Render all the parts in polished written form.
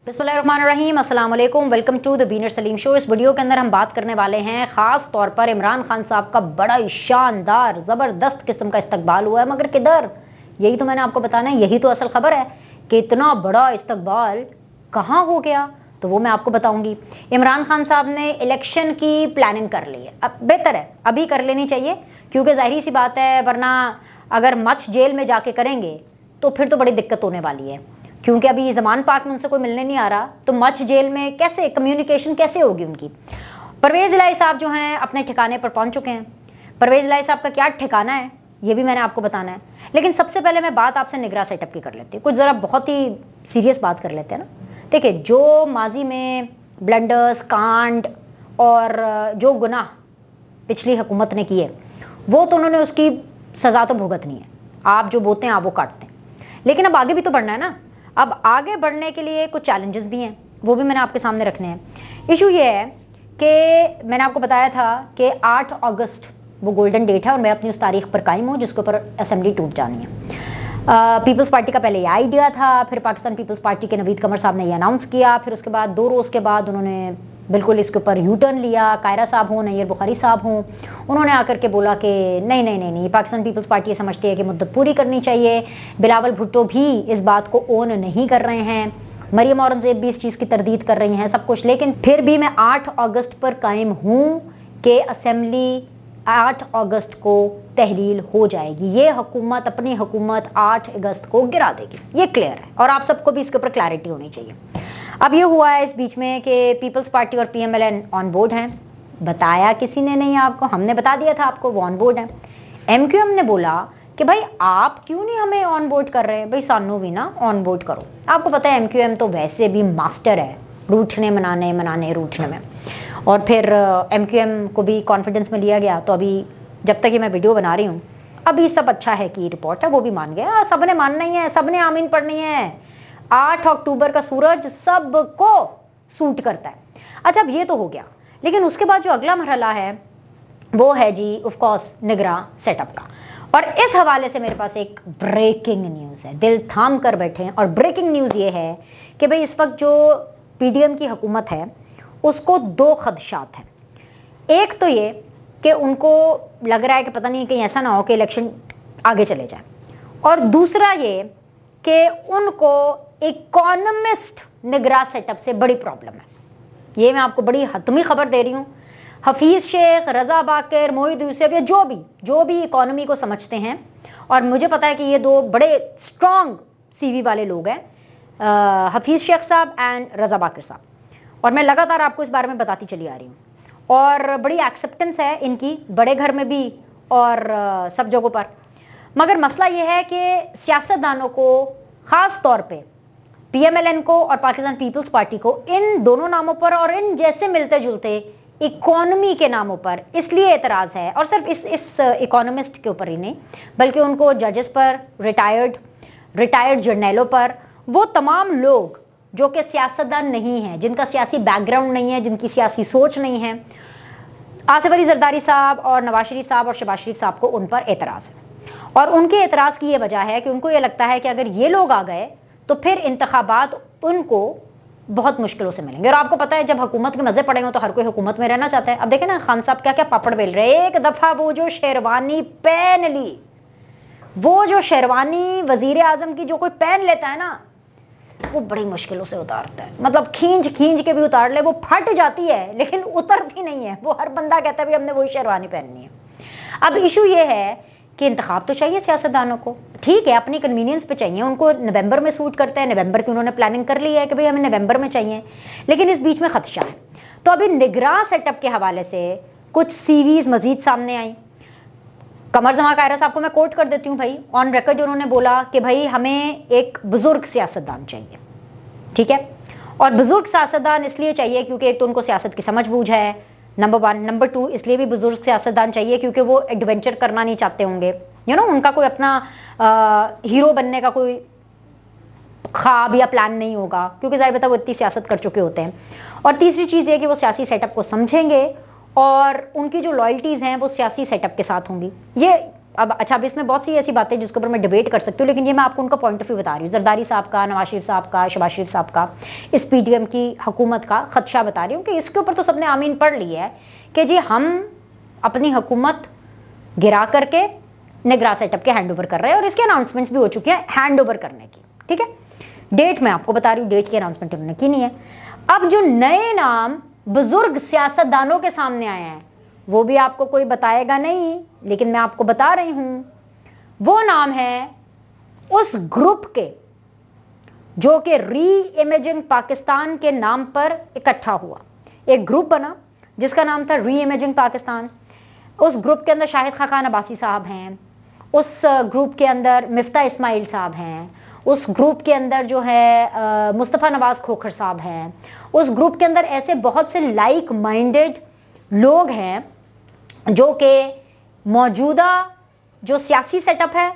बिस्मिल्लाहिर्रहमानिर्रहीम, अस्सलाम वालेकुम, वेलकम टू द बीनर सलीम शो। इस वीडियो के अंदर हम बात करने वाले हैं खास तौर पर इमरान खान साहब का बड़ा ही शानदार ज़बरदस्त किस्म का इस्तकबाल हुआ है, मगर किधर? यही तो मैंने आपको बताना है, यही तो असल खबर है कि इतना बड़ा इस्तकबाल कहाँ हो गया, तो वो मैं आपको बताऊंगी। इमरान खान साहब ने इलेक्शन की प्लानिंग कर ली है। अब बेहतर है अभी कर लेनी चाहिए, क्योंकि जाहिर सी बात है, वरना अगर मच जेल में जाके करेंगे तो फिर तो बड़ी दिक्कत होने वाली है, क्योंकि अभी ज़मान पाक में उनसे कोई मिलने नहीं आ रहा, तो मच जेल में कैसे कम्युनिकेशन कैसे होगी उनकी। परवेज़ इलाही साहब जो हैं अपने ठिकाने पर पहुंच चुके हैं। परवेज़ इलाही साहब का क्या ठिकाना है ये भी मैंने आपको बताना है, लेकिन सबसे पहले मैं बात आपसे निगरान सेटअप की कर लेती हूँ। कुछ ज़रा बहुत ही सीरियस बात कर लेते हैं ना। देखिए, जो माजी में ब्लंडर्स, कांड और जो गुनाह पिछली हुकूमत ने किए, वो तो उन्होंने उसकी सज़ा तो भुगतनी है। आप जो बोते हैं आप वो काटते हैं, लेकिन अब आगे भी तो बढ़ना है ना। अब आगे बढ़ने के लिए कुछ चैलेंजेस भी हैं, वो भी मैंने आपके सामने रखने हैं। इशू ये है कि मैंने आपको बताया था कि 8 अगस्त वो गोल्डन डेट है और मैं अपनी उस तारीख पर कायम हूँ जिसके ऊपर असेंबली टूट जानी है। पीपल्स पार्टी का पहले ये आइडिया था, फिर पाकिस्तान पीपल्स पार्टी के नवीद कमर साहब ने ये अनाउंस किया, फिर उसके बाद 2 रोज़ के बाद उन्होंने बिल्कुल इसके ऊपर यू टर्न लिया। कायरा साहब हों, नैयर बुखारी साहब हों, उन्होंने आकर के बोला कि नहीं नहीं नहीं नहीं, पाकिस्तान पीपल्स पार्टी ये समझती है कि मुद्दत पूरी करनी चाहिए। बिलावल भुट्टो भी इस बात को ओन नहीं कर रहे हैं, मरियम औरंगजेब भी इस चीज़ की तरदीद कर रही हैं, सब कुछ। लेकिन फिर भी मैं 8 अगस्त पर कायम हूँ कि असेंबली 8 अगस्त को तहलील हो जाएगी। ये हुकूमत अपनी हुकूमत 8 अगस्त को गिरा देगी, ये क्लियर है और आप सबको भी इसके ऊपर क्लैरिटी होनी चाहिए। अब ये हुआ है इस बीच में कि पीपल्स पार्टी और पीएमएल ऑन बोर्ड हैं। बताया किसी ने नहीं आपको, हमने बता दिया था आपको, वो ऑन बोर्ड हैं। एमक्यूएम ने बोला कि भाई आप क्यों नहीं हमें ऑन बोर्ड कर रहे, भाई सानू भी ना ऑन बोर्ड करो। आपको पता है एमक्यूएम तो वैसे भी मास्टर है रूठने मनाने रूठने में, और फिर एमक्यूएम को भी कॉन्फिडेंस में लिया गया। तो अभी जब तक ये मैं वीडियो बना रही हूँ, अभी सब अच्छा है कि रिपोर्ट है वो भी मान गया, सबने मानना ही है, सबने आमीन पढ़नी है। 8 अक्टूबर का सूरज सबको सूट करता है। अच्छा, अब ये तो हो गया, लेकिन उसके बाद जो अगला मरहला है वो है जी ऑफ कोर्स निगरान सेटअप का। और इस हवाले से मेरे पास एक ब्रेकिंग न्यूज़ है, दिल थाम कर बैठे हैं। और ब्रेकिंग न्यूज़ ये है कि भाई इस वक्त जो पीडीएम की हुकूमत है उसको 2 खदशात हैं। एक तो ये कि उनको लग रहा है कि पता नहीं कहीं ऐसा ना हो कि इलेक्शन आगे चले जाए, और दूसरा ये कि उनको इकोनॉमिस्ट निगरान सेटअप से बड़ी प्रॉब्लम है। ये मैं आपको बड़ी हतमी खबर दे रही हूँ। हफीज शेख, रजा बाकर, मोहिद यूसुफ, या जो भी इकोनॉमी को समझते हैं, और मुझे पता है कि ये 2 बड़े स्ट्रॉन्ग सीवी वाले लोग हैं, हफीज शेख साहब एंड रजा बाकर साहब, और मैं लगातार आपको इस बारे में बताती चली आ रही हूँ। और बड़ी एक्सेप्टेंस है इनकी बड़े घर में भी और सब जगहों पर। मगर मसला यह है कि सियासतदानों को, ख़ास तौर पे पीएमएलएन को और पाकिस्तान पीपल्स पार्टी को, इन दोनों नामों पर और इन जैसे मिलते जुलते इकोनॉमी के नामों पर इसलिए एतराज़ है, और सिर्फ इस इकोनॉमिस्ट के ऊपर ही नहीं, बल्कि उनको जजेस पर, रिटायर्ड जर्नलों पर, वो तमाम लोग जो कि सियासतदान नहीं हैं, जिनका सियासी बैकग्राउंड नहीं है, जिनकी सियासी सोच नहीं है, आसिफ अली जरदारी साहब और नवाज शरीफ साहब और शहबाज शरीफ साहब को उन पर एतराज़ है। और उनके एतराज़ की ये वजह है कि उनको ये लगता है कि अगर ये लोग आ गए तो फिर इंतखाबात उनको बहुत मुश्किलों से मिलेंगे। और आपको पता है जब हुकूमत के मजे पड़ेंगे तो हर कोई हुकूमत में रहना चाहता है। अब देखें ना खान साहब क्या क्या पापड़ बेल रहे हैं। एक दफ़ा वो जो शेरवानी पहन ली, वो जो शेरवानी वजीर आजम की जो कोई पहन लेता है ना, वो बड़ी मुश्किलों से उतारता है। मतलब खींच के भी उतार ले, वो फट जाती है लेकिन उतरती नहीं है। वो हर बंदा कहता है भी हमने वही शेरवानी पहननी है। अब इशू ये है कि इंतखाब तो चाहिए सियासतदानों को, ठीक है, अपनी कन्वीनियंस पे चाहिए। उनको नवंबर में सूट करता है, नवंबर की उन्होंने प्लानिंग कर ली है कि भाई हमें नवंबर में चाहिए, लेकिन इस बीच में खदशा है। तो अभी निगरान सेटअप के हवाले से कुछ सीवीज मजीद सामने आई। कमर जमा कायरा साहब को मैं कोट कर देती हूँ भाई, ऑन रिकॉर्ड उन्होंने बोला कि भाई हमें एक बुजुर्ग सियासतदान चाहिए, ठीक है। और बुजुर्ग सियासतदान इसलिए चाहिए क्योंकि एक तो उनको सियासत की समझ बूझ है, नंबर 1। नंबर 2 इसलिए भी बुजुर्ग सियासतदान चाहिए क्योंकि वो एडवेंचर करना नहीं चाहते होंगे, उनका कोई अपना हीरो बनने का कोई ख्वाब या प्लान नहीं होगा, क्योंकि जाहिर बात है वो इतनी सियासत कर चुके होते हैं। और तीसरी चीज़ ये कि वो सियासी सेटअप को समझेंगे और उनकी जो लॉयल्टीज़ हैं वो सियासी सेटअप के साथ होंगी। ये अब अच्छा, अब इसमें बहुत सी ऐसी बातें जिसके ऊपर मैं डिबेट कर सकती हूँ, लेकिन ये मैं आपको उनका पॉइंट ऑफ व्यू बता रही हूँ। जरदारी साहब का, नवाज शरीफ साहब का, शहबाज शरीफ साहब का, इस पीडीएम की हुकूमत का खदशा बता रही हूँ कि इसके ऊपर तो सबने आमीन पढ़ ली है कि जी हम अपनी हुकूमत गिरा करके निगरान सेटअप के हैंड ओवर कर रहे हैं, और इसके अनाउंसमेंट्स भी हो चुके हैं हैंड ओवर करने की। ठीक है, डेट मैं आपको बता रही हूँ, डेट की अनाउंसमेंट उन्होंने की नहीं है। अब जो नए नाम बुजुर्ग सियासतदानों के सामने आए हैं वो भी आपको कोई बताएगा नहीं, लेकिन मैं आपको बता रही हूं। वो नाम है उस ग्रुप के जो कि री इमेजिंग पाकिस्तान के नाम पर इकट्ठा हुआ। एक ग्रुप बना जिसका नाम था री इमेजिंग पाकिस्तान। उस ग्रुप के अंदर शाहिद खाकान अब्बासी साहब हैं, उस ग्रुप के अंदर मिफ्ता इस्माइल साहब हैं, उस ग्रुप के अंदर जो है मुस्तफ़ा नवाज खोखर साहब हैं, उस ग्रुप के अंदर ऐसे बहुत से लाइक माइंडेड लोग हैं जो कि मौजूदा जो सियासी सेटअप है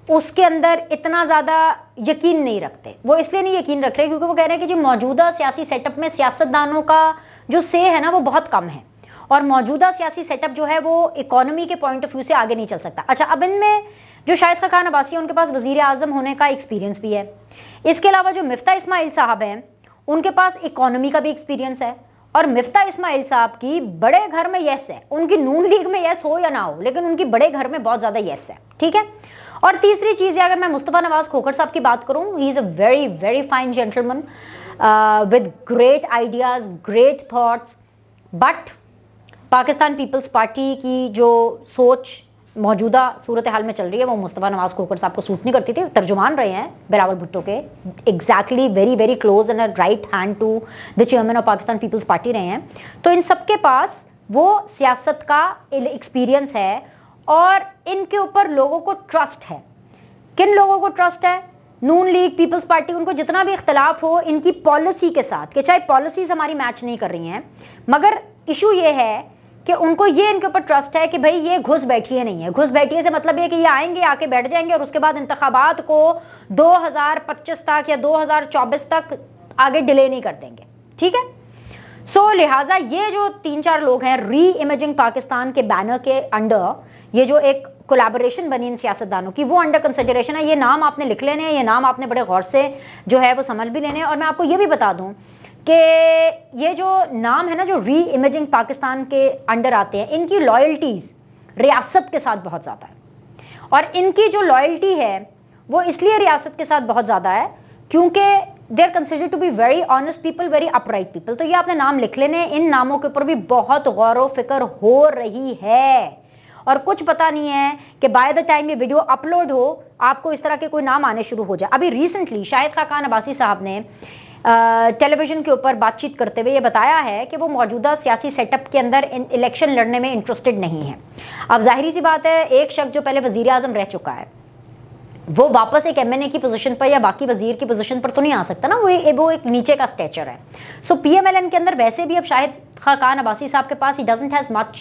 उसके अंदर इतना ज़्यादा यकीन नहीं रखते। वो इसलिए नहीं यकीन रख रहे क्योंकि वो कह रहे हैं कि जो मौजूदा सियासी सेटअप में सियासतदानों का जो से है ना वो बहुत कम है, और मौजूदा सियासी सेटअप जो है वो इकोनॉमी के पॉइंट ऑफ व्यू से आगे नहीं चल सकता। अच्छा, अब इनमें जो शाहिद खाकान अब्बासी है उनके पास वजीर आजम होने का एक्सपीरियंस भी है। इसके अलावा जो मिफ्ता इस्माइल साहब हैं उनके पास इकोनॉमी का भी एक्सपीरियंस है, और मिफ्ता इस्माइल साहब की बड़े घर में यस है। उनकी नून लीग में यस हो या ना हो, लेकिन उनकी बड़े घर में बहुत ज्यादा यस है। ठीक है, और तीसरी चीज है, अगर मैं मुस्तफा नवाज खोखर साहब की बात करूं, he is a very very fine gentleman with great ideas, great thoughts, but Pakistan people's party की जो सोच मौजूदा सूरत हाल में चल रही है वो मुस्तफा नवाज खोखर साहब को सूट नहीं करती थी। तर्जुमान रहे हैं बिलावल भुट्टो के, exactly very very close and right hand to the chairman of Pakistan people's party रहे हैं। तो इन सबके पास वो सियासत का एक्सपीरियंस है और इनके ऊपर लोगों को ट्रस्ट है। किन लोगों को ट्रस्ट है? नून लीग, पीपल्स पार्टी, उनको जितना भी इख्तलाफ हो इनकी पॉलिसी के साथ, कि चाहे पॉलिसीज हमारी मैच नहीं कर रही हैं, मगर इशू ये है कि उनको ये इनके ऊपर ट्रस्ट है कि भाई ये घुस बैठिए नहीं है। घुस बैठिए से मतलब ये कि ये आएंगे, आके बैठ जाएंगे और उसके बाद इंतखाबात को 2025 तक या 2024 तक आगे डिले नहीं कर देंगे। ठीक है, सो लिहाजा ये जो 3-4 लोग हैं री इमेजिंग पाकिस्तान के बैनर के अंडर, ये जो एक कोलैबोरेशन बनी इन सियासतदानों की, वो अंडर कंसिडरेशन है। ये नाम आपने लिख लेने हैं, ये नाम आपने बड़े गौर से जो है वो समझ भी लेने हैं। और मैं आपको ये भी बता दूं कि ये जो नाम है ना जो री इमेजिंग पाकिस्तान के अंडर आते हैं, इनकी लॉयल्टीज रियासत के साथ बहुत ज़्यादा है, और इनकी जो लॉयल्टी है वो इसलिए रियासत के साथ बहुत ज़्यादा है क्योंकि they are considered to be very honest people, very upright people. तो ये आपने नाम लिख लेने। इन नामों के ऊपर भी बहुत गौर व फिक्र हो रही है, और कुछ पता नहीं है कि बाय द टाइम ये वीडियो अपलोड हो आपको इस तरह के कोई नाम आने शुरू हो जाए। अभी रिसेंटली शाहिद खाकान अब्बासी साहब ने टेलीविजन के ऊपर बातचीत करते हुए ये बताया है कि वो मौजूदा सियासी सेटअप के अंदर इलेक्शन लड़ने में इंटरेस्टेड नहीं है। अब जाहिर सी बात है, एक शख्स जो पहले वजीर आजम रह चुका है वो वापस एक एमएनए की पोजीशन पर या बाकी वजीर की पोजीशन पर तो नहीं आ सकता ना, वो एक नीचे का स्टेचर है। सो पीएमएलएन के अंदर वैसे भी अब शाहिद खाकान अब्बासी साहब के पास ही doesn't has much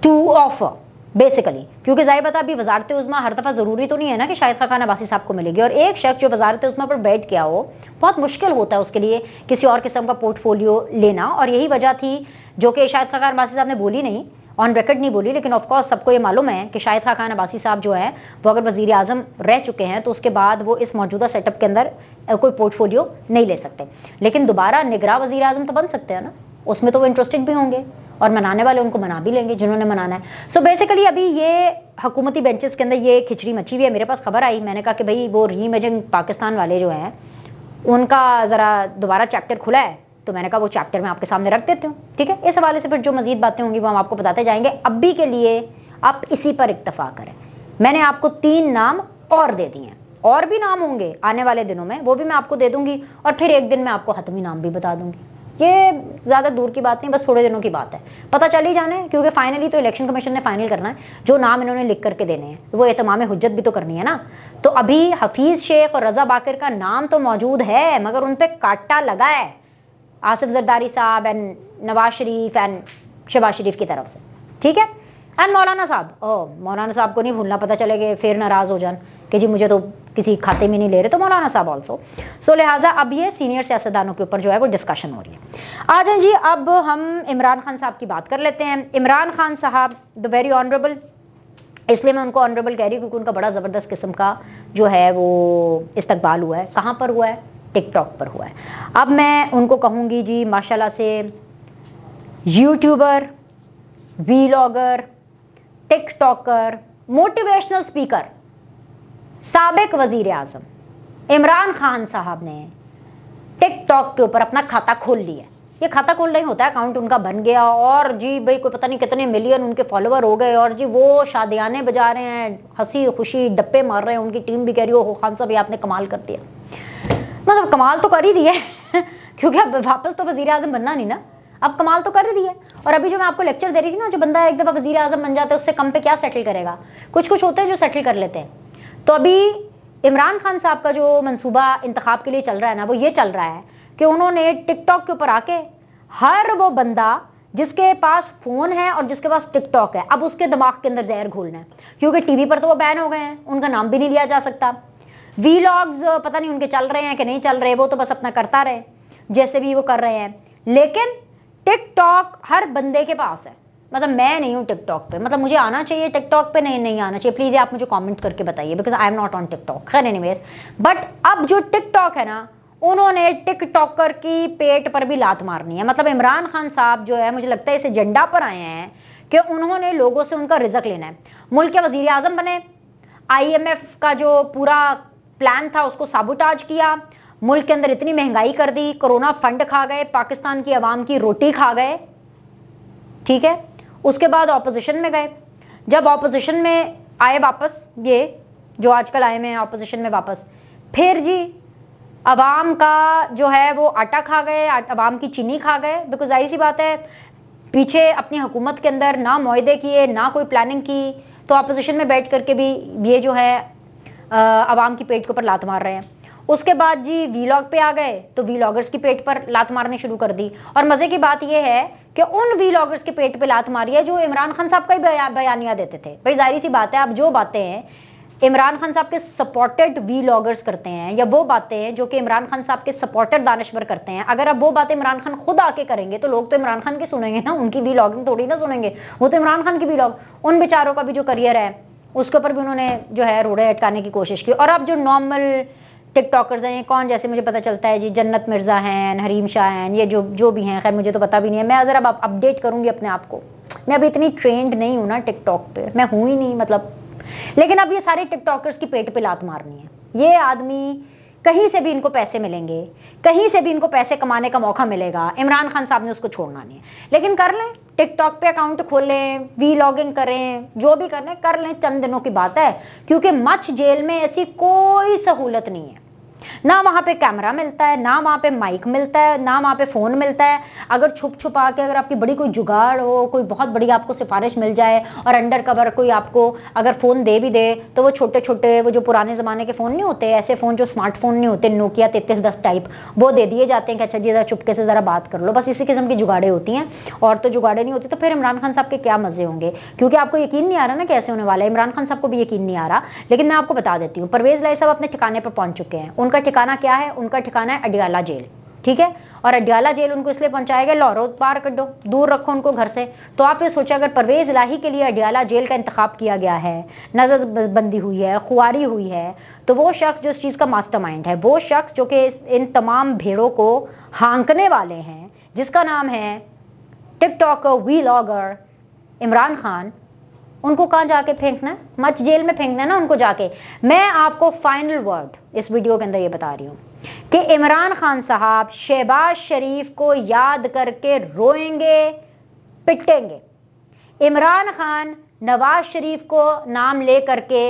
to offer basically, क्योंकि जाहिर बात अभी वजारत उज़्मा हर दफ़ा ज़रूरी तो नहीं है ना कि शाहिद खाकान अब्बासी साहब को मिलेगी, और एक शख्स जो वजारत उज़्मा पर बैठ गया हो बहुत मुश्किल होता है उसके लिए किसी और किस्म का पोर्टफोलियो लेना। और यही वजह थी जो कि शाहिद खाकान अब्बासी साहब ने बोली नहीं, ऑन रिकॉर्ड नहीं बोली, लेकिन ऑफकोर्स सबको ये मालूम है कि शाहिद खाकान अब्बासी साहब जो है वो अगर वजीर आजम रह चुके हैं तो उसके बाद वो इस मौजूदा सेटअप के अंदर कोई पोर्टफोलियो नहीं ले सकते, लेकिन दोबारा निगरान वजीर आजम तो बन सकते हैं ना, उसमें तो वो इंटरेस्टेड भी होंगे और मनाने वाले उनको मना भी लेंगे जिन्होंने मनाना है। सो बेसिकली अभी ये हुकूमती बेंचेस के अंदर ये खिचड़ी मची हुई है। मेरे पास खबर आई, मैंने कहा कि भाई वो री इमेजिंग पाकिस्तान वाले जो हैं उनका ज़रा दोबारा चैप्टर खुला है, तो मैंने कहा वो चैप्टर मैं आपके सामने रख देती हूँ। ठीक है, इस हवाले से फिर जो मजीद बातें होंगी वो हम आपको बताते जाएंगे। अभी के लिए आप इसी पर इक्तफा करें। मैंने आपको 3 नाम और दे दिए हैं, और भी नाम होंगे आने वाले दिनों में, वो भी मैं आपको दे दूंगी, और फिर एक दिन मैं आपको हतमी नाम भी बता दूंगी। ये ज़्यादा दूर की बात नहीं, बस थोड़े दिनों की बात है, पता चल ही जाना है, क्योंकि फाइनली तो इलेक्शन कमीशन ने फाइनल करना है। जो नाम इन्होंने लिख करके देने हैं वो एहतमाम हुज्जत भी तो करनी है ना। तो अभी हफीज शेख और रजा बाकिर का नाम तो मौजूद है, मगर उन पर कांटा लगा है आसिफ जरदारी साहब एंड नवाज शरीफ एंड शहबाज शरीफ की तरफ से। ठीक है, एंड मौलाना साहब, मौलाना साहब को नहीं भूलना, पता चलेगा फिर नाराज हो जान कि जी मुझे तो किसी खाते में नहीं ले रहे, तो मौलाना साहब ऑल्सो। सो लिहाजा अब ये सीनियर सियासतदानों के ऊपर जो है वो डिस्कशन हो रही है। आ जाए जी, अब हम इमरान खान साहब की बात कर लेते हैं। इमरान खान साहब द वेरी ऑनरेबल, इसलिए मैं उनको ऑनरेबल कह रही हूँ, क्योंकि उनका बड़ा ज़बरदस्त किस्म का जो है वो इस्तकबाल हुआ है। कहाँ पर हुआ है? टिकटॉक पर हुआ है। अब मैं उनको कहूँगी जी माशाल्लाह से YouTuber, vlogger, TikToker, motivational speaker, साबिक वजीर आजम इमरान खान साहब ने टिकटॉक के ऊपर अपना खाता खोल लिया। ये खाता खोल नहीं होता है, अकाउंट उनका बन गया और जी भाई कोई पता नहीं कितने मिलियन उनके फॉलोवर हो गए और जी वो शादियाने बजा रहे हैं, हंसी खुशी डप्पे मार रहे हैं। उनकी टीम भी कह रही हो खान साहब ये आपने कमाल कर दिया। मतलब कमाल तो कर ही दिया क्योंकि अब वापस तो वजीर आजम बनना नहीं ना, अब कमाल तो कर ही दिया। और अभी जो मैं आपको लेक्चर दे रही थी ना, जो बंदा एक दफा वजीर आजम बन जाता है उससे कम पे क्या सेटल करेगा। कुछ कुछ होते हैं जो सेटल कर लेते हैं। तो अभी इमरान खान साहब का जो मंसूबा इंतखाब के लिए चल रहा है ना, वो ये चल रहा है कि उन्होंने टिकटॉक के ऊपर आके हर वो बंदा जिसके पास फोन है और जिसके पास टिकटॉक है, अब उसके दिमाग के अंदर जहर घोलना है। क्योंकि टीवी पर तो वो बैन हो गए हैं, उनका नाम भी नहीं लिया जा सकता। वीलॉग्स पता नहीं उनके चल रहे हैं कि नहीं चल रहे, वो तो बस अपना करता रहे जैसे भी वो कर रहे हैं। लेकिन टिकटॉक हर बंदे के पास है। मतलब मैं नहीं हूं टिकटॉक पे, मतलब मुझे आना चाहिए टिकटॉक पे, नहीं आना चाहिए। प्लीज आप मुझे कमेंट करके बताइए, because I am not on TikTok. खैर एनीवेज, बट अब जो टिकटॉक है ना, उन्होंने टिकटॉकर की पेट पर भी लात मारनी है। मतलब इमरान खान साहब जो है, मुझे लगता है इस एजेंडा पर आए हैं कि उन्होंने लोगों से उनका रिजक लेना है। मुल्क के वजीर आजम बने, IMF का जो पूरा प्लान था उसको साबुटाज किया, मुल्क के अंदर इतनी महंगाई कर दी, कोरोना फंड खा गए, पाकिस्तान की आवाम की रोटी खा गए। ठीक है, उसके बाद ऑपोजिशन में गए। जब ऑपोजिशन में आए वापस, ये जो आजकल आए में ऑपोजिशन में वापस, फिर जी अवाम का जो है वो आटा खा गए, अवाम की चीनी खा गए। बिकॉज जाहिर सी बात है, पीछे अपनी हुकूमत के अंदर ना मुआहदे किए, ना कोई प्लानिंग की, तो ऑपोजिशन में बैठ करके भी ये जो है अवाम की पेट के ऊपर लात मार रहे हैं। उसके बाद जी वीलॉग पे आ गए, तो वीलॉगर्स की पेट पर लात मारनी शुरू कर दी। और मजे की बात यह है कि उन वीलॉगर्स के पेट पे लात मारी है जो इमरान खान साहब का ही बयानिया देते थे। भाई जाहिर सी बात है, अब जो बातें हैं इमरान खान साहब के सपोर्टेड वीलॉगर्स करते हैं, या वो बातें हैं जो कि इमरान खान साहब के सपोर्टेड दानिशवर करते हैं, अगर अब वो बातें इमरान खान खुद आके करेंगे तो लोग तो इमरान खान की सुनेंगे ना, उनकी वीलॉगिंग थोड़ी ना सुनेंगे। वो तो इमरान खान की वीलॉग, उन बेचारों का भी जो करियर है उसके ऊपर भी उन्होंने जो है रोड़े अटकाने की कोशिश की। और अब जो नॉर्मल टिकटॉकर्स हैं, कौन, जैसे मुझे पता चलता है जी जन्नत मिर्जा हैं, हरीम शाह हैं, ये जो भी हैं, खैर मुझे तो पता भी नहीं है। मैं ज़रा अपडेट करूंगी अपने आप को, मैं अभी इतनी ट्रेंड नहीं हूं ना टिकटॉक पे, मैं हूं ही नहीं मतलब। लेकिन अब ये सारे टिकटॉकर्स की पेट पे लात मारनी है। ये आदमी कहीं से भी इनको पैसे मिलेंगे, कहीं से भी इनको पैसे कमाने का मौका मिलेगा, इमरान खान साहब ने उसको छोड़ना नहीं है। लेकिन कर लें, टिकटॉक पे अकाउंट खोलें, वीलॉगिंग करें, जो भी करने कर लें, चंद दिनों की बात है। क्योंकि मच जेल में ऐसी कोई सहूलत नहीं है, ना वहां पे कैमरा मिलता है, ना वहां पे माइक मिलता है, ना वहां पे फोन मिलता है। अगर छुप छुपा के अगर आपकी बड़ी कोई जुगाड़ हो, कोई बहुत बड़ी आपको सिफारिश मिल जाए और अंडर कवर कोई आपको अगर फोन दे भी दे, तो वो छोटे छोटे वो जो पुराने जमाने के फोन नहीं होते, ऐसे फोन जो स्मार्टफोन नहीं होते, नोकिया 3310 टाइप, वो दे दिए जाते हैं कि अच्छा जी जरा चुपके से जरा बात कर लो। बस इसी किस्म की जुगाड़े होती हैं, और तो जुगाड़े नहीं होती। तो फिर इमरान खान साहब के क्या मजे होंगे, क्योंकि आपको यकीन नहीं आ रहा ना कैसे होने वाला है। इमरान खान साहब को भी यकीन नहीं आ रहा, लेकिन मैं आपको बता देती हूँ, परवेज लाई साहब अपने ठिकाने पर पहुंच चुके हैं। उनका ठिकाना क्या है? उनका ठिकाना है अडियाला जेल। ठीक है, और अडियाला जेल उनको इसलिए पहुंचाएगा, लाहौर पार कर दो, दूर रखो उनको घर से। तो आप ये सोचिए, अगर परवेज इलाही के लिए अडियाला जेल का इंतखाब किया गया है, नजरबंदी हुई है, खुआरी हुई है, तो वो शख्स जो इस चीज का मास्टरमाइंड है, वो शख्स जो कि इन तमाम भेड़ों को हांकने वाले हैं, जिसका नाम है टिकटॉकर वीलॉगर इमरान खान, उनको कहां जाके फेंकना है? मच जेल में फेंकना है ना उनको जाके। मैं आपको फाइनल वर्ड इस वीडियो के अंदर ये बता रही हूं कि इमरान खान साहब शहबाज शरीफ को याद करके रोएंगे, पिटेंगे। इमरान खान नवाज शरीफ को नाम ले करके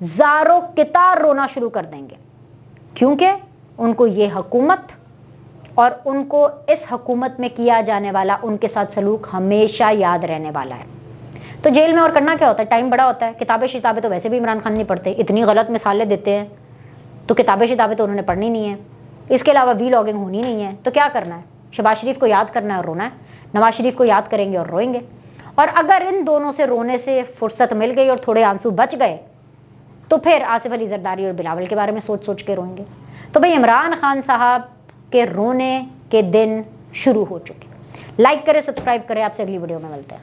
जारो कितार रोना शुरू कर देंगे, क्योंकि उनको ये हुकूमत और उनको इस हुकूमत में किया जाने वाला उनके साथ सलूक हमेशा याद रहने वाला है। तो जेल में और करना क्या होता है? टाइम बड़ा होता है। किताबें शिताबें तो वैसे भी इमरान खान नहीं पढ़ते, इतनी गलत मिसालें देते हैं, तो किताबें शिताबें तो उन्होंने पढ़नी नहीं है। इसके अलावा वीलॉगिंग होनी नहीं है। तो क्या करना है? शहबाज शरीफ को याद करना है और रोना है। नवाज शरीफ को याद करेंगे और रोएंगे। और अगर इन दोनों से रोने से फुर्सत मिल गई और थोड़े आंसू बच गए, तो फिर आसिफ अली जरदारी और बिलावल के बारे में सोच सोच के रोएंगे। तो भाई इमरान खान साहब के रोने के दिन शुरू हो चुके। लाइक करें, सब्सक्राइब करें। आपसे अगली वीडियो में मिलते हैं।